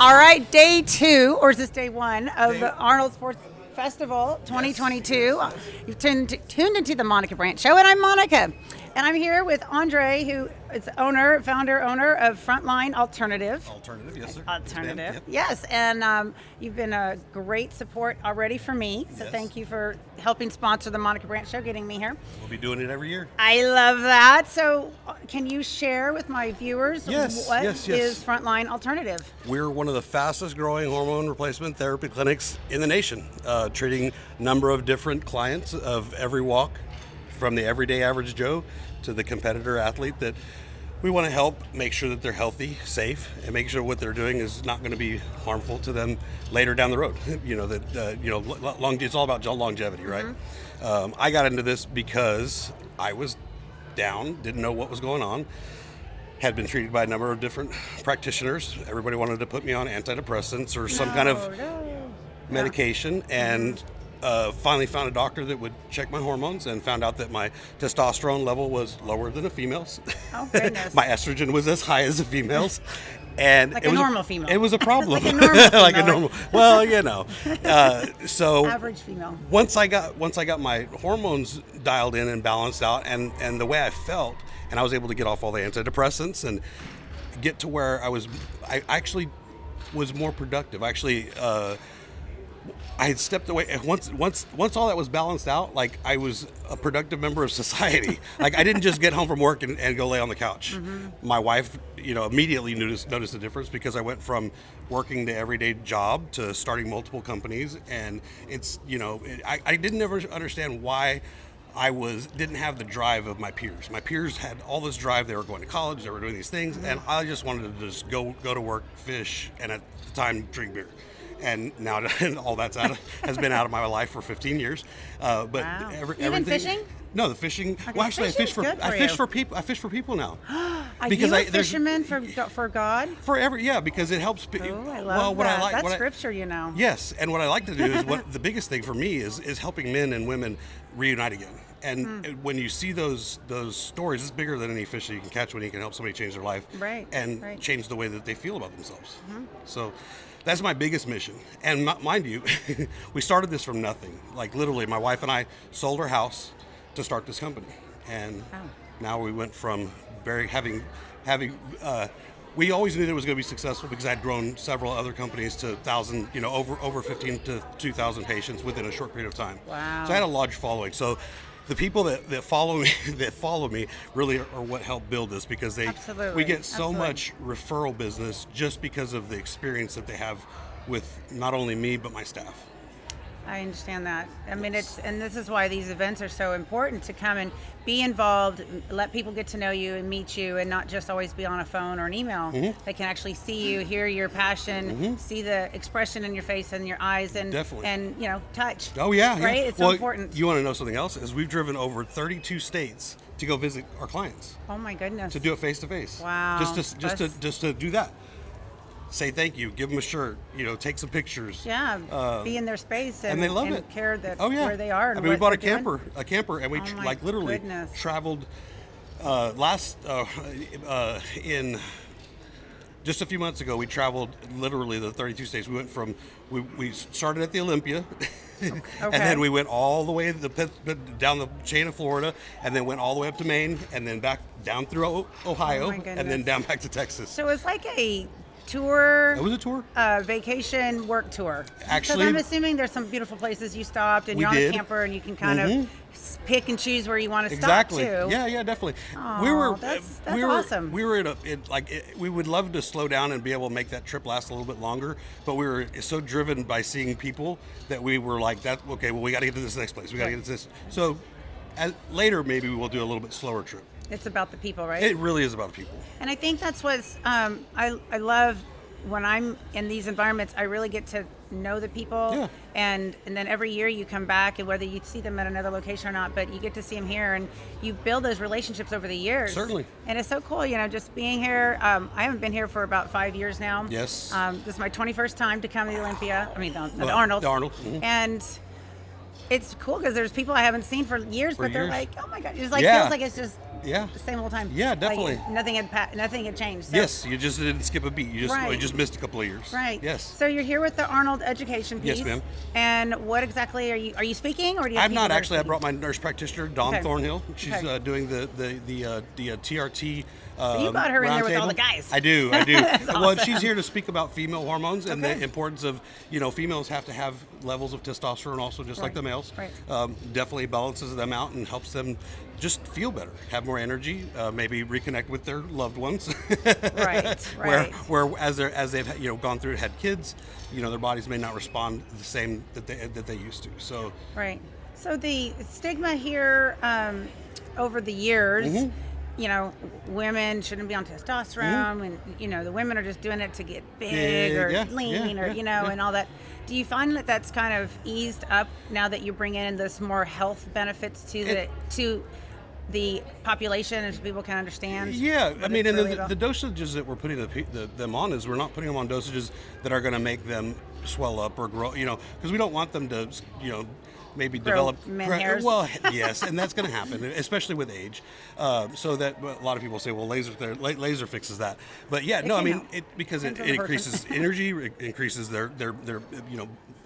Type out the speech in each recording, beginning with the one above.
All right, day 2, or is this day 1 of the Arnold Sports Festival 2022. Yes. You've tuned into the Monica Brant Show, and I'm Monica. And I'm here with Andre, who is founder, owner of Frontline Alternative. Alternative, yes, sir. Alternative, Yep. yes. And you've been a great support already for me. So Thank you for helping sponsor the Monica Brant Show, getting me here. We'll be doing it every year. I love that. So can you share with my viewers what is Frontline Alternative? We're one of the fastest growing hormone replacement therapy clinics in the nation, treating a number of different clients of every walk, from the everyday average Joe to the competitor athlete, that we want to help make sure that they're healthy, safe, and make sure what they're doing is not going to be harmful to them later down the road. It's all about longevity, right? Mm-hmm. I got into this because I was down, didn't know what was going on, had been treated by a number of different practitioners. Everybody wanted to put me on antidepressants or some kind of medication, and finally found a doctor that would check my hormones and found out that my testosterone level was lower than a female's. Oh, goodness. My estrogen was as high as a female's. And like a normal female. It was a problem. Like a normal female. Like a normal. Well, you know. So average female. Once I got my hormones dialed in and balanced out, and the way I felt, and I was able to get off all the antidepressants and get to where I actually was more productive. I had stepped away once all that was balanced out. Like, I was a productive member of society. Like, I didn't just get home from work and go lay on the couch. Mm-hmm. My wife, immediately noticed the difference, because I went from working the everyday job to starting multiple companies, and it's I didn't ever understand why I didn't have the drive of my peers. My peers had all this drive. They were going to college. They were doing these things, and I just wanted to just go to work, fish, and at the time drink beer. And now all that's has been out of my life for 15 years. But wow. Everything. Fishing? No, the fishing. Okay, well, actually, I fish for people. I fish for people now. Are you a fisherman for God? Because it helps. Oh, I love that. That's scripture, Yes, and what I like to do is the biggest thing for me is helping men and women reunite again. And when you see those stories, it's bigger than any fish that you can catch when you can help somebody change their life and change the way that they feel about themselves. Mm-hmm. So that's my biggest mission. And mind you, we started this from nothing. Like, literally, my wife and I sold our house to start this company. And now we went from having we always knew that it was going to be successful, because I'd grown several other companies to 1,000, over 15 to 2,000 patients within a short period of time. Wow. So I had a large following. So the people that follow me really are what helped build this, because we get so much referral business just because of the experience that they have with not only me but my staff. I understand that. I mean, and this is why these events are so important, to come and be involved, let people get to know you and meet you, and not just always be on a phone or an email. Mm-hmm. They can actually see you, hear your passion, see the expression in your face and your eyes, and touch. Oh yeah, right. Yeah. It's so important. You want to know something else? Is we've driven over 32 states to go visit our clients. Oh my goodness. To do it face to face. Wow. Just to do that. Say thank you, give them a shirt, take some pictures. Yeah, be in their space and they love it. Care that where they are. And we bought a camper, and we literally goodness. traveled in just a few months ago. We traveled literally the 32 states. We went from we started at the Olympia. Okay. And then we went all the way down the chain of Florida, and then went all the way up to Maine, and then back down through Ohio, and then down back to Texas. So it's like a tour. It was a tour. Vacation work tour. Actually, because I'm assuming there's some beautiful places you stopped, and you're on a camper, and you can kind of pick and choose where you want to stop to. Yeah, definitely. Aww, that's awesome. We were we would love to slow down and be able to make that trip last a little bit longer, but we were so driven by seeing people that we were like, we got to get to this next place. We got to get to this. So later, maybe we will do a little bit slower trip. It's about the people, right? It really is about the people. And I think that's what's I love when I'm in these environments. I really get to know the people. Yeah. And then every year you come back, and whether you see them at another location or not, but you get to see them here, and you build those relationships over the years. Certainly. And it's so cool, just being here. I haven't been here for about 5 years now. Yes. This is my 21st time to come to the Olympia. I mean, the Arnold. The Arnold. Mm-hmm. And it's cool because there's people I haven't seen for years, but they're like, oh my God. It's like, feels like it's just Yeah. The same old time. Yeah, definitely. Like, nothing had changed. So. Yes, you just didn't skip a beat. You Right. just missed a couple of years. Right. Yes. So you're here with the Arnold education piece. Yes, ma'am. And what exactly are you speaking, or do you? Have I'm not people that are actually. I speaking? brought my nurse practitioner, Dawn Okay. Thornhill. She's Okay. doing the TRT. So you got her in there with all roundtable. the guys. I do. That's Well, awesome. she's here to speak about female hormones and Okay. the importance of, females have to have levels of testosterone also, just like Right. the males. Right. Definitely balances them out and helps them just feel better, have more energy, maybe reconnect with their loved ones. Right. Where as they've gone through it, had kids, their bodies may not respond the same that they used to. So Right. So the stigma here over the years, women shouldn't be on testosterone, and the women are just doing it to get big or yeah, lean, or and all that. Do you find that that's kind of eased up now that you bring in this more health benefits to the population, as people can understand? Yeah, what I mean, it's and really the about? dosages that we're putting them on is we're not putting them on dosages that are going to make them swell up or grow, because we don't want them to, maybe Grow develop man hairs. Well, yes, and that's going to happen, especially with age. So that a lot of people say, well, laser fixes that. But yeah, no, I mean, help. because it Depends on the increases energy, it increases their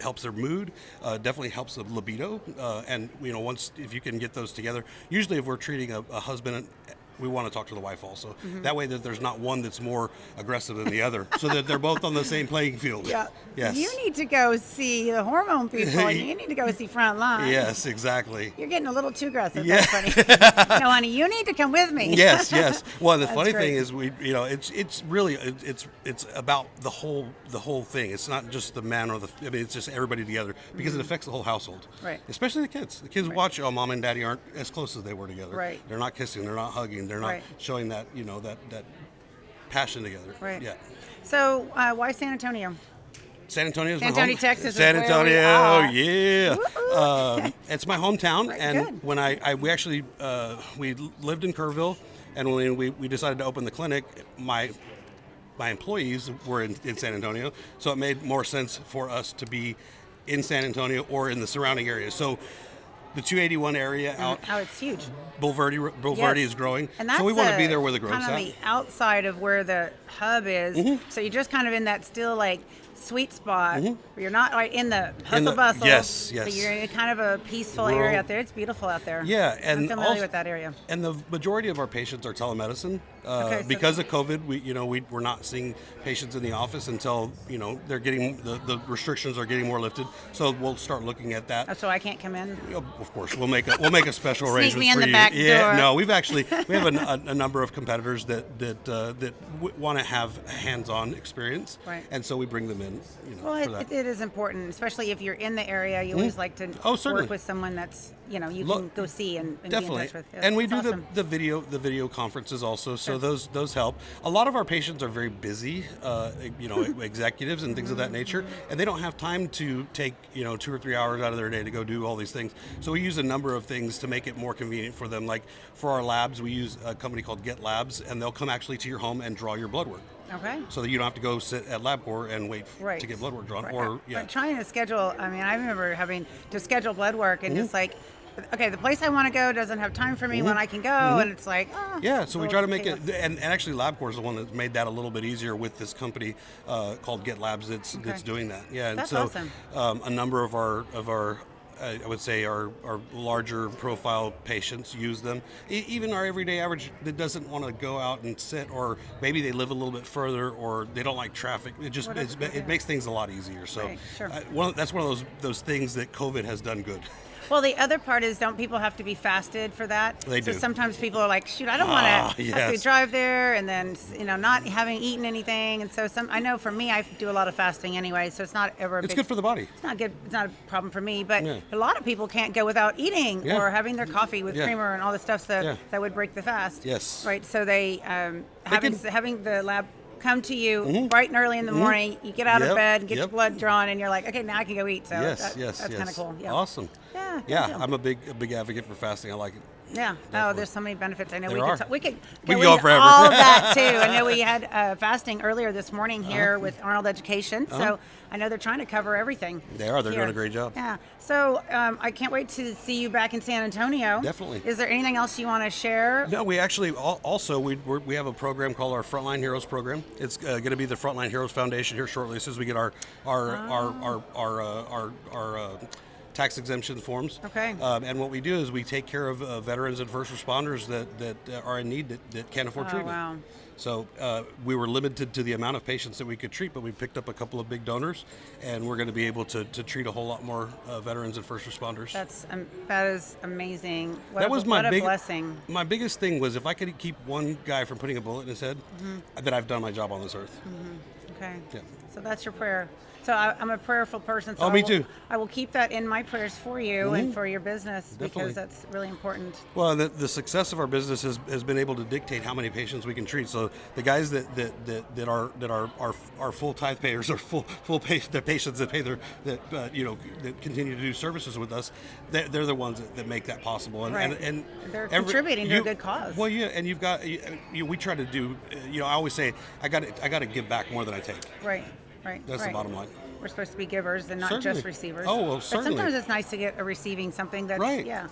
helps their mood, definitely helps the libido, and once if you can get those together, usually if we're treating a husband, we want to talk to the wife also. That way that there's not one that's more aggressive than the other, so that they're both on the same playing field. Yeah. Yes. You need to go see the hormone people, and you need to go see Frontline. Yes, exactly. You're getting a little too aggressive. Yeah. That's funny. No, honey, you need to come with me. Yes. Well, the funny great. thing is, it's really it's about the whole thing. It's not just the man or it's just everybody together, because it affects the whole household. Right. Especially the kids. The kids watch, mom and daddy aren't as close as they were together. Right. They're not kissing. They're not hugging. They're not Right. showing that that passion together. Right. Yeah. So why San Antonio? San Antonio is San my home. Antonio, Texas is San where we Antonio, are. yeah. Woo-hoo. It's my hometown, Right, and good. when we actually we lived in Kerrville, and when we decided to open the clinic, my employees were in San Antonio, so it made more sense for us to be in San Antonio or in the surrounding areas. So the 281 area out, Oh, it's huge. Boulevardy Yes. is growing, And that's so we want to be there where the growth's kind of at. the outside of where the hub is. So you're just kind of in that still like sweet spot. Where you're not right in the hustle bustle. yes. But you're in kind of a peaceful Rural. area out there. It's beautiful out there. Yeah, and I'm familiar also- with that area. And the majority of our patients are telemedicine. Okay, so- Because of COVID, we're not seeing patients in the office until they're getting the restrictions are getting more lifted. So we'll start looking at that. Oh, so I can't come in. Of course, we'll make a special Sneak arrangement me in for the you. back Yeah, door. no, we have a number of competitors that want to have hands-on experience, Right. and so we bring them in. Well, for that. it is important, especially if you're in the area. You always like to Oh, certainly. work with someone that's you can Look, go see and be in Definitely, touch with. Yeah, and we that's do awesome. the video conferences also, so Sure. those help. A lot of our patients are very busy, executives and things of that nature, and they don't have time to take 2 or 3 hours out of their day to go do all these things. So we use a number of things to make it more convenient for them. Like for our labs, we use a company called Get Labs, and they'll come actually to your home and draw your blood work. Okay. So that you don't have to go sit at LabCorp and wait Right. to get blood work drawn. Right. Or But trying to schedule, I mean, I remember having to schedule blood work and just like, okay, the place I want to go doesn't have time for me when I can go, and it's like, Yeah, so we try to make it, chaos. and actually LabCorp is the one that made that a little bit easier with this company called Get Labs that's doing that. Yeah, and That's so awesome. a number of our I would say our larger profile patients use them. Even our everyday average that doesn't want to go out and sit, or maybe they live a little bit further, or they don't like traffic. It makes things a lot easier. So Right, sure. that's one of those things that COVID has done good. Well, the other part is, don't people have to be fasted for that? They do. So sometimes people are like, shoot, I don't want to have to yes. drive there, and then not having eaten anything. And so I know for me, I do a lot of fasting anyway, so it's not ever. It's good for the body. It's not good. It's not a problem for me, but Yeah. a lot of people can't go without eating Yeah. or having their coffee with Yeah. creamer and all the stuff that Yeah. that would break the fast. Yes. Right. So they having can- having the lab come to you bright and early in the morning. You get out of Yep, bed and get your yep. blood drawn, and you're like, okay, now I can go eat. So Yes, that's yes. kind of cool. Yeah. Awesome. Yeah. good Yeah, deal. I'm a big advocate for fasting. I like it. Yeah. Oh, there's so many benefits. I know we could go forever. all of that too. I know we had fasting earlier this morning here with 𝗬𝗬cie so I know they're trying to cover everything. They are. They're here. doing a great job. Yeah. So I can't wait to see you back in San Antonio. Definitely. Is there anything else you want to share? No, we actually also we have a program called our Frontline Heroes program. It's going to be the Frontline Heroes Foundation here shortly, as soon as we get our tax exemption forms. Okay. And what we do is we take care of veterans and first responders that are in need that can't afford treatment. Wow. So we were limited to the amount of patients that we could treat, but we picked up a couple of big donors, and we're going to be able to treat a whole lot more veterans and first responders. That is amazing. What a blessing. My biggest thing was if I could keep one guy from putting a bullet in his head, that I've done my job on this earth. Okay. Yeah. So that's your prayer. So I'm a prayerful person. So me too. I will keep that in my prayers for you and for your business because that's really important. Well, the success of our business has been able to dictate how many patients we can treat. So the guys that are full tithe payers or full pay the patients that pay that continue to do services with us, they're the ones that make that possible. And they're contributing to a good cause. Well, yeah, and you've got we try to do. I always say I got to give back more than I take. Right. Right. That's the bottom line. We're supposed to be givers and not just receivers. Oh, well, certainly. But sometimes it's nice to get a receiving something that's, yeah.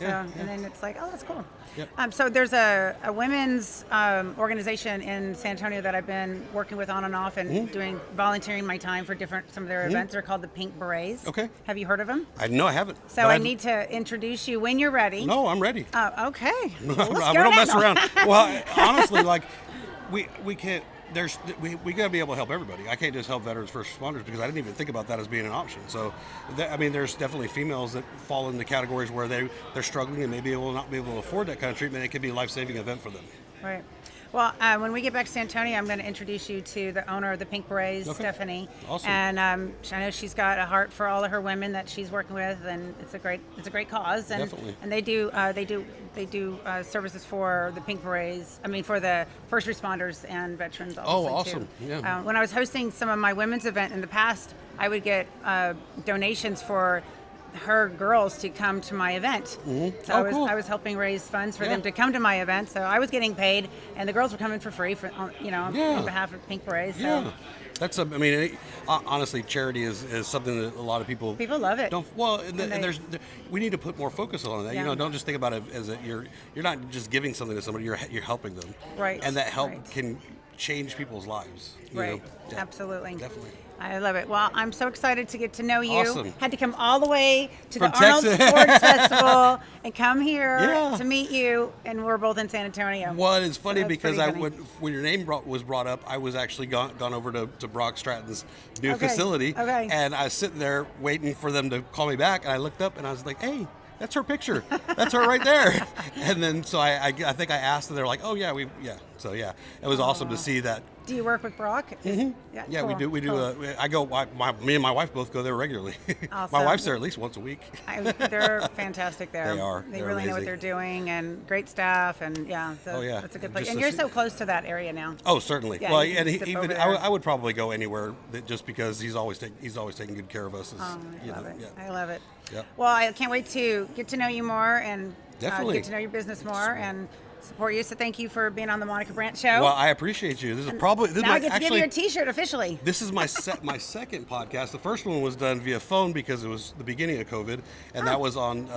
And then it's like, oh, that's cool. Yep. So there's a women's organization in San Antonio that I've been working with on and off and volunteering my time for some of their events. They're called the Pink Berets. Okay. Have you heard of them? No, I haven't. So I need to introduce you when you're ready. No, I'm ready. Okay. We don't mess around. Well, honestly, like we can't. We got to be able to help everybody. I can't just help veterans first responders because I didn't even think about that as being an option. So, there's definitely females that fall into categories where they're struggling and maybe will not be able to afford that kind of treatment. It could be a life-saving event for them. Right. Well, when we get back to San Antonio, I'm going to introduce you to the owner of the Pink Berets, Stephanie. Awesome. And I know she's got a heart for all of her women that she's working with, and it's a great cause. And, Definitely. And they do services for the Pink Berets. I mean, for the first responders and veterans. Oh, awesome! Too. Yeah. When I was hosting some of my women's event in the past, I would get donations for her girls to come to my event. So cool. I was helping raise funds for them to come to my event. So I was getting paid, and the girls were coming for free on behalf of Pink Berets. So. Yeah. That's honestly, charity is something that a lot of people love it. Don't we need to put more focus on that. Yeah. Don't just think about it as you're not just giving something to somebody. You're helping them. Right. And that help can change people's lives. Right. Yeah. Absolutely. Definitely. I love it. Well, I'm so excited to get to know you. Awesome. Had to come all the way to From the Arnold Texas. Sports Festival and come here Yeah. to meet you, and we're both in San Antonio. Well, it's funny because funny. when your name was brought up, I was actually gone over to Brock Stratton's new Okay. facility, Okay. and I was sitting there waiting for them to call me back, and I looked up and I was like, hey, that's her picture. That's her right there. And then so I think I asked, and they're like, oh yeah, So yeah, it was awesome to see that. Do you work with Brock? Yeah, cool. we do. We do. Cool. I go. Me and my wife both go there regularly. Awesome. My wife's there at least once a week. They're fantastic there. They are. They They're really know what amazing. they're doing, and great staff, and so it's a good place. Just And you're so close to that area now. Oh, certainly. Yeah, Well, you can and zip even over I there. would probably go anywhere just because he's always taking good care of us. I love it. Yeah. I love it. Yep. Well, I can't wait to get to know you more and Definitely. get to know your business more and support you. So thank you for being on the Monica Brant Show. Well, I appreciate you. This is now I get to give you a T-shirt officially. This is my second podcast. The first one was done via phone because it was the beginning of COVID, and that was on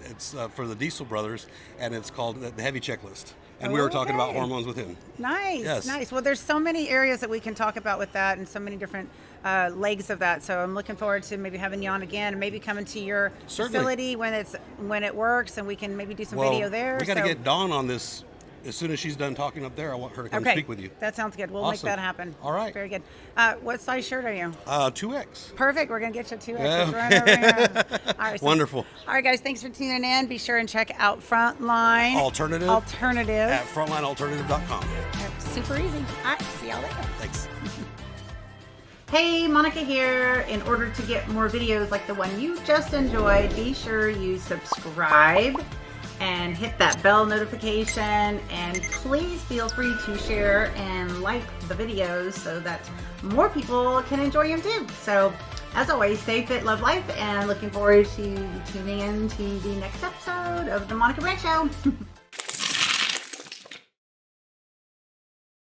it's for the 𝗬𝗀cie brothers, and it's called the Heavy Checklist. And we were talking about hormones with him. Nice, Yes. nice. Well, there's so many areas that we can talk about with that, and so many different legs of that. So I'm looking forward to maybe having you on again, and maybe coming to your facility when it works, and we can maybe do some video there. We got to get Dawn on this. As soon as she's done talking up there, I want her to come speak with you. That sounds good. We'll Awesome. make that happen. All right. Very good. What size shirt are you? 2X. Perfect. We're going to get you 2X. Yeah. It's right over here. All right, Wonderful. All right, guys. Thanks for tuning in. Be sure and check out Frontline Alternative at frontlinealternative.com. Super easy. All right. See y'all later. Thanks. Hey, Monica here. In order to get more videos like the one you just enjoyed, be sure you subscribe and hit that bell notification, and please feel free to share and like the videos so that more people can enjoy them too. So As always, stay fit, love life, and looking forward to tuning in to the next episode of the Monica Brant Show.